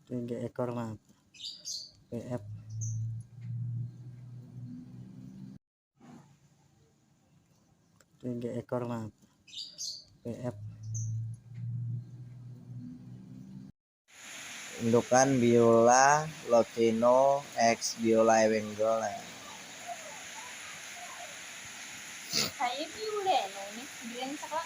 Tinggi ekor lah PF tinggi ekor lah PF Indukan Biola Lotino X Biola Bengal. Kayak Biola no nih, bilang saka.